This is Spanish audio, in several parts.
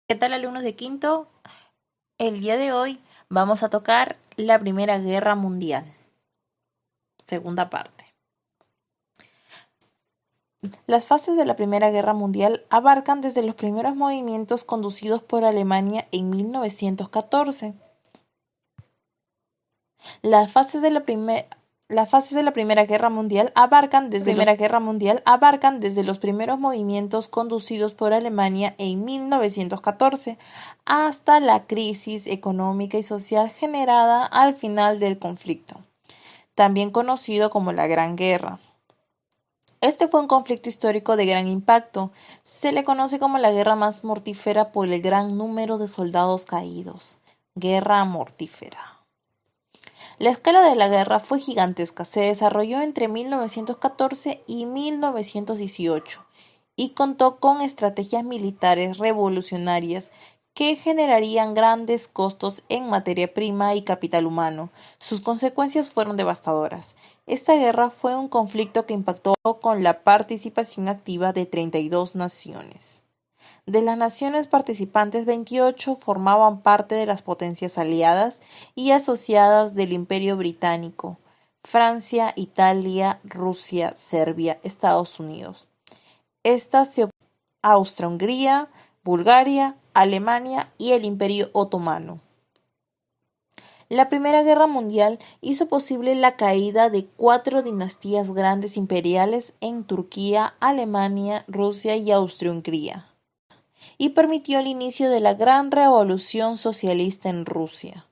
¿Qué tal, alumnos de quinto? El día de hoy vamos a tocar la Primera Guerra Mundial, segunda parte. Las fases de la Primera Guerra Mundial abarcan desde los primeros movimientos conducidos por Alemania en 1914. Las fases de la Primera Guerra Mundial abarcan desde los primeros movimientos conducidos por Alemania en 1914 hasta la crisis económica y social generada al final del conflicto, también conocido como la Gran Guerra. Este fue un conflicto histórico de gran impacto. Se le conoce como la guerra más mortífera por el gran número de soldados caídos. Guerra mortífera. La escala de la guerra fue gigantesca, se desarrolló entre 1914 y 1918 y contó con estrategias militares revolucionarias que generarían grandes costos en materia prima y capital humano. Sus consecuencias fueron devastadoras. Esta guerra fue un conflicto que impactó con la participación activa de 32 naciones. De las naciones participantes, 28 formaban parte de las potencias aliadas y asociadas del Imperio Británico: Francia, Italia, Rusia, Serbia, Estados Unidos. Estas se Austria-Hungría, Bulgaria, Alemania y el Imperio Otomano. La Primera Guerra Mundial hizo posible la caída de 4 dinastías grandes imperiales en Turquía, Alemania, Rusia y Austria-Hungría, y permitió el inicio de la gran revolución socialista en Rusia.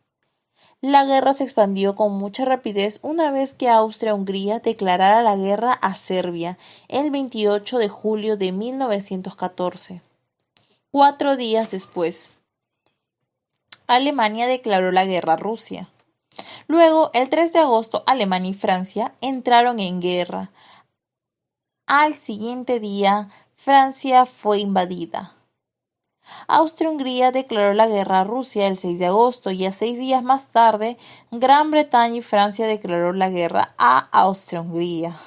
La guerra se expandió con mucha rapidez una vez que Austria-Hungría declarara la guerra a Serbia el 28 de julio de 1914. 4 días después, Alemania declaró la guerra a Rusia. Luego, el 3 de agosto, Alemania y Francia entraron en guerra. Al siguiente día, Francia fue invadida. Austria-Hungría declaró la guerra a Rusia el 6 de agosto y 6 días más tarde, Gran Bretaña y Francia declararon la guerra a Austria-Hungría.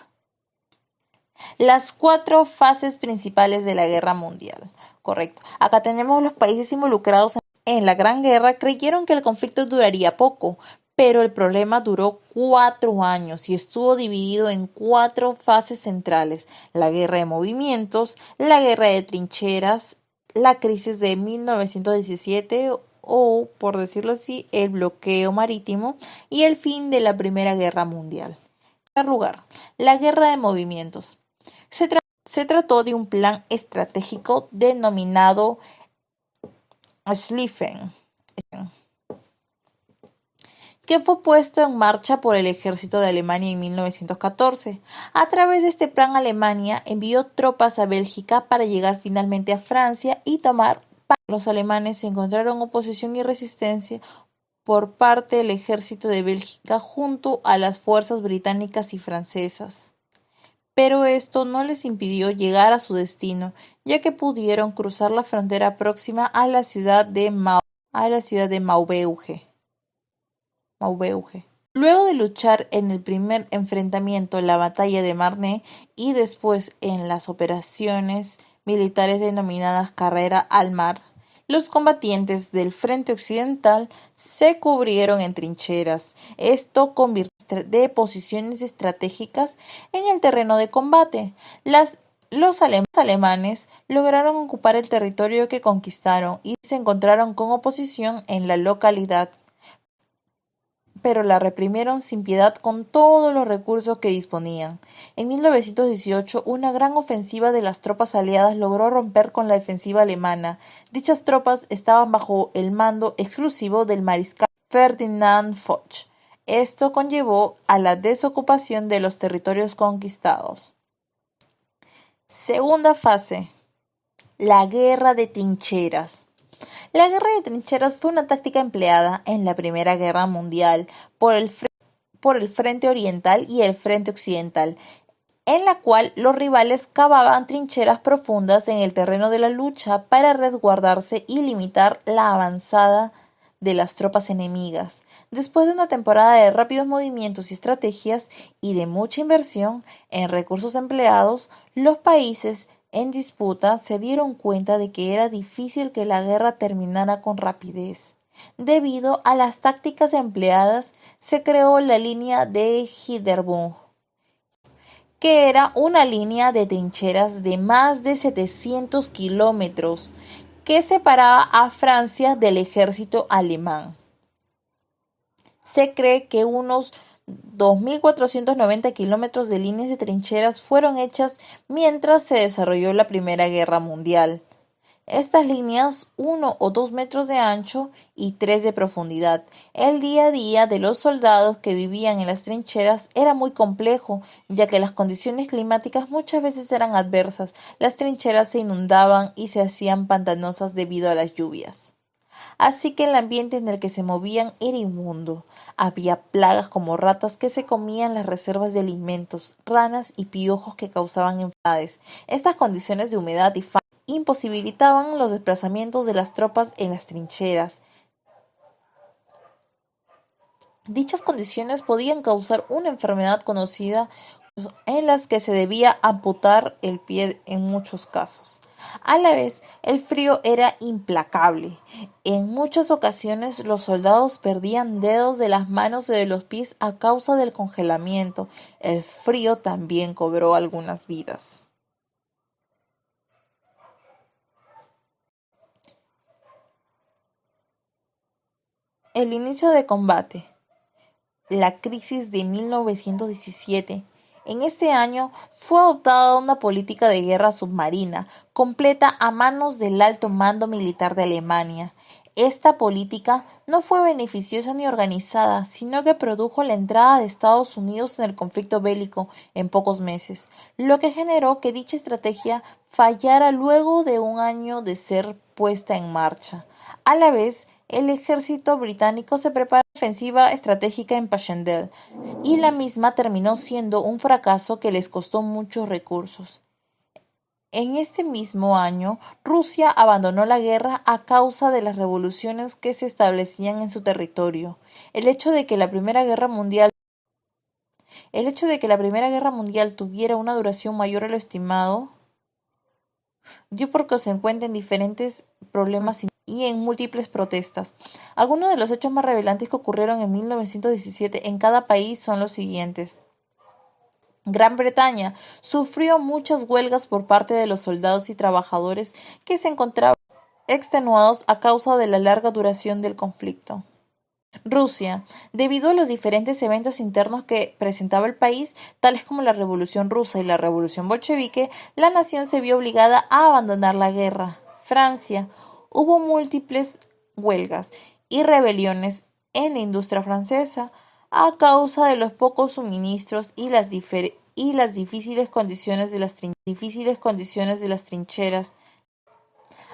Las 4 fases principales de la guerra mundial. Correcto. Acá tenemos los países involucrados en la Gran Guerra. Creyeron que el conflicto duraría poco, pero el problema duró 4 años y estuvo dividido en 4 fases centrales: la guerra de movimientos, la guerra de trincheras, la crisis de 1917 o, por decirlo así, el bloqueo marítimo y el fin de la Primera Guerra Mundial. En primer lugar, la guerra de movimientos. Se trató de un plan estratégico denominado Schlieffen, que fue puesto en marcha por el ejército de Alemania en 1914. A través de este plan, Alemania envió tropas a Bélgica para llegar finalmente a Francia y tomar. Los alemanes encontraron oposición y resistencia por parte del ejército de Bélgica junto a las fuerzas británicas y francesas. Pero esto no les impidió llegar a su destino, ya que pudieron cruzar la frontera próxima a la ciudad de Maubeuge. Luego de luchar en el primer enfrentamiento, la batalla de Marne, y después en las operaciones militares denominadas Carrera al Mar, los combatientes del frente occidental se cubrieron en trincheras. Esto convirtió de posiciones estratégicas en el terreno de combate. Los alemanes lograron ocupar el territorio que conquistaron y se encontraron con oposición en la localidad, pero la reprimieron sin piedad con todos los recursos que disponían. En 1918, una gran ofensiva de las tropas aliadas logró romper con la defensiva alemana. Dichas tropas estaban bajo el mando exclusivo del mariscal Ferdinand Foch. Esto conllevó a la desocupación de los territorios conquistados. Segunda fase: la guerra de trincheras. La guerra de trincheras fue una táctica empleada en la Primera Guerra Mundial por el frente oriental y el frente occidental, en la cual los rivales cavaban trincheras profundas en el terreno de la lucha para resguardarse y limitar la avanzada de las tropas enemigas. Después de una temporada de rápidos movimientos y estrategias y de mucha inversión en recursos empleados, los países en disputa se dieron cuenta de que era difícil que la guerra terminara con rapidez. Debido a las tácticas empleadas, se creó la línea de Hindenburg, que era una línea de trincheras de más de 700 kilómetros que separaba a Francia del ejército alemán. Se cree que unos 2.490 kilómetros de líneas de trincheras fueron hechas mientras se desarrolló la Primera Guerra Mundial. Estas líneas, 1 o 2 metros de ancho y 3 de profundidad. El día a día de los soldados que vivían en las trincheras era muy complejo, ya que las condiciones climáticas muchas veces eran adversas. Las trincheras se inundaban y se hacían pantanosas debido a las lluvias. Así que el ambiente en el que se movían era inmundo. Había plagas como ratas que se comían las reservas de alimentos, ranas y piojos que causaban enfermedades. Estas condiciones de humedad y frío imposibilitaban los desplazamientos de las tropas en las trincheras. Dichas condiciones podían causar una enfermedad conocida en las que se debía amputar el pie en muchos casos. A la vez, el frío era implacable. En muchas ocasiones los soldados perdían dedos de las manos y de los pies a causa del congelamiento. El frío también cobró algunas vidas. El inicio de combate. La crisis de 1917. En este año fue adoptada una política de guerra submarina completa a manos del alto mando militar de Alemania. Esta política no fue beneficiosa ni organizada, sino que produjo la entrada de Estados Unidos en el conflicto bélico en pocos meses, lo que generó que dicha estrategia fallara luego de un año de ser puesta en marcha. A la vez, el ejército británico se preparó para una ofensiva estratégica en Passchendaele, y la misma terminó siendo un fracaso que les costó muchos recursos. En este mismo año, Rusia abandonó la guerra a causa de las revoluciones que se establecían en su territorio. El hecho de que la Primera Guerra Mundial tuviera una duración mayor a lo estimado dio por consecuente en diferentes problemas y en múltiples protestas. Algunos de los hechos más relevantes que ocurrieron en 1917 en cada país son los siguientes. Gran Bretaña sufrió muchas huelgas por parte de los soldados y trabajadores que se encontraban extenuados a causa de la larga duración del conflicto. Rusia, debido a los diferentes eventos internos que presentaba el país, tales como la Revolución Rusa y la Revolución Bolchevique, la nación se vio obligada a abandonar la guerra. Francia, hubo múltiples huelgas y rebeliones en la industria francesa a causa de los pocos suministros y las difíciles condiciones de las trincheras.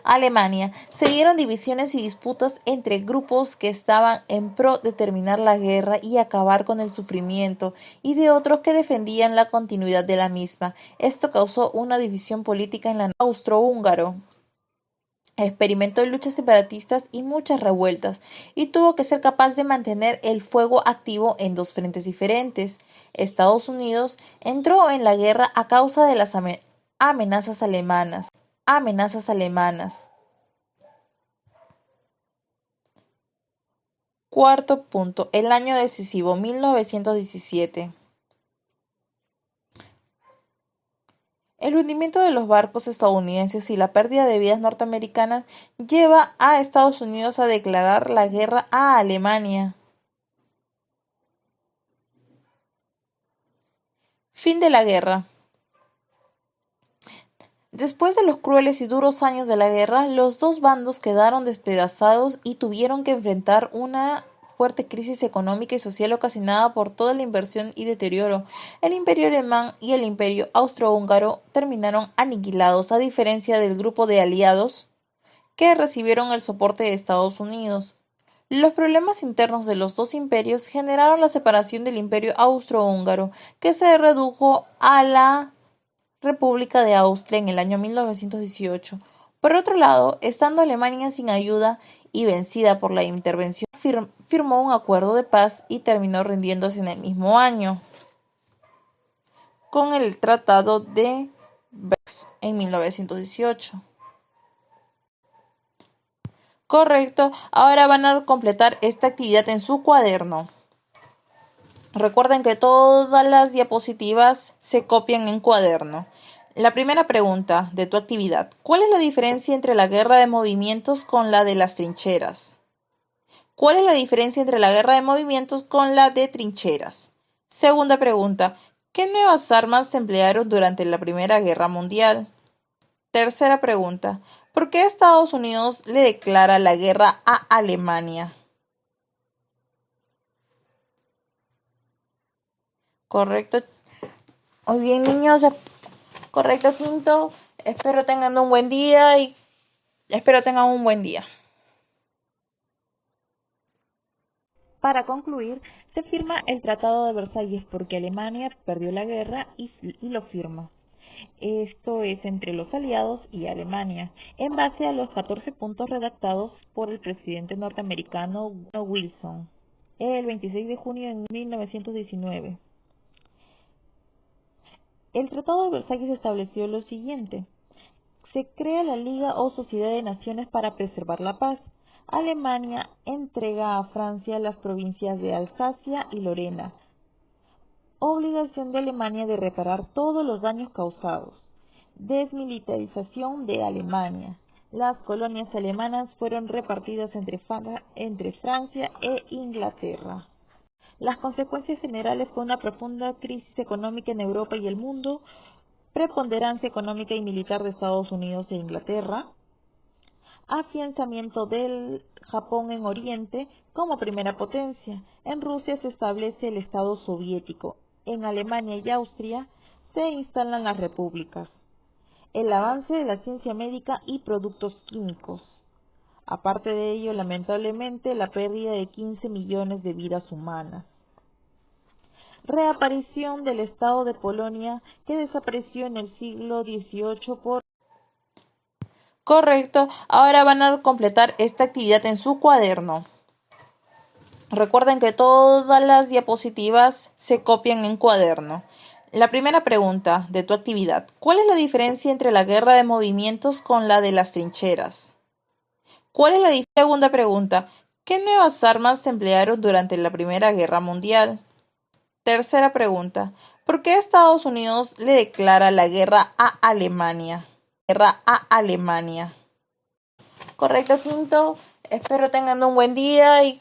Alemania, se dieron divisiones y disputas entre grupos que estaban en pro de terminar la guerra y acabar con el sufrimiento, y de otros que defendían la continuidad de la misma. Esto causó una división política en la nación austrohúngaro. Experimentó luchas separatistas y muchas revueltas, y tuvo que ser capaz de mantener el fuego activo en dos frentes diferentes. Estados Unidos entró en la guerra a causa de las amenazas alemanas. Cuarto punto, el año decisivo, 1917. El hundimiento de los barcos estadounidenses y la pérdida de vidas norteamericanas lleva a Estados Unidos a declarar la guerra a Alemania. Fin de la guerra. Después de los crueles y duros años de la guerra, los dos bandos quedaron despedazados y tuvieron que enfrentar una fuerte crisis económica y social ocasionada por toda la inversión y deterioro. El Imperio alemán y el Imperio austrohúngaro terminaron aniquilados, a diferencia del grupo de aliados que recibieron el soporte de Estados Unidos. Los problemas internos de los dos imperios generaron la separación del Imperio austrohúngaro, que se redujo a la República de Austria en el año 1918. Por otro lado, estando Alemania sin ayuda y vencida por la intervención, firmó un acuerdo de paz y terminó rindiéndose en el mismo año con el Tratado de Versailles. en 1918. Correcto. Ahora van a completar esta actividad en su cuaderno. Recuerden que todas las diapositivas se copian en cuaderno. La primera pregunta de tu actividad: ¿cuál es la diferencia entre la guerra de movimientos con la de las trincheras? ¿Cuál es la diferencia entre la guerra de movimientos con la de trincheras? Segunda pregunta: ¿qué nuevas armas se emplearon durante la Primera Guerra Mundial? Tercera pregunta: ¿por qué Estados Unidos le declara la guerra a Alemania? Correcto. Muy bien, niños. Correcto, quinto. Espero tengan un buen día y espero tengan un buen día. Para concluir, se firma el Tratado de Versalles porque Alemania perdió la guerra y lo firma. Esto es entre los aliados y Alemania, en base a los 14 puntos redactados por el presidente norteamericano Wilson el 26 de junio de 1919. El Tratado de Versalles estableció lo siguiente: se crea la Liga o Sociedad de Naciones para preservar la paz. Alemania entrega a Francia las provincias de Alsacia y Lorena. Obligación de Alemania de reparar todos los daños causados. Desmilitarización de Alemania. Las colonias alemanas fueron repartidas entre Francia e Inglaterra. Las consecuencias generales fue una profunda crisis económica en Europa y el mundo, preponderancia económica y militar de Estados Unidos e Inglaterra, afianzamiento del Japón en Oriente como primera potencia. En Rusia se establece el Estado soviético. En Alemania y Austria se instalan las repúblicas. El avance de la ciencia médica y productos químicos. Aparte de ello, lamentablemente, la pérdida de 15 millones de vidas humanas. Reaparición del Estado de Polonia, que desapareció en el siglo XVIII por... Correcto. Ahora van a completar esta actividad en su cuaderno. Recuerden que todas las diapositivas se copian en cuaderno. La primera pregunta de tu actividad: ¿cuál es la diferencia entre la guerra de movimientos con la de las trincheras? ¿Cuál es la segunda pregunta: ¿qué nuevas armas se emplearon durante la Primera Guerra Mundial? Tercera pregunta: ¿por qué Estados Unidos le declara la guerra a Alemania? Correcto, quinto. Espero tengan un buen día y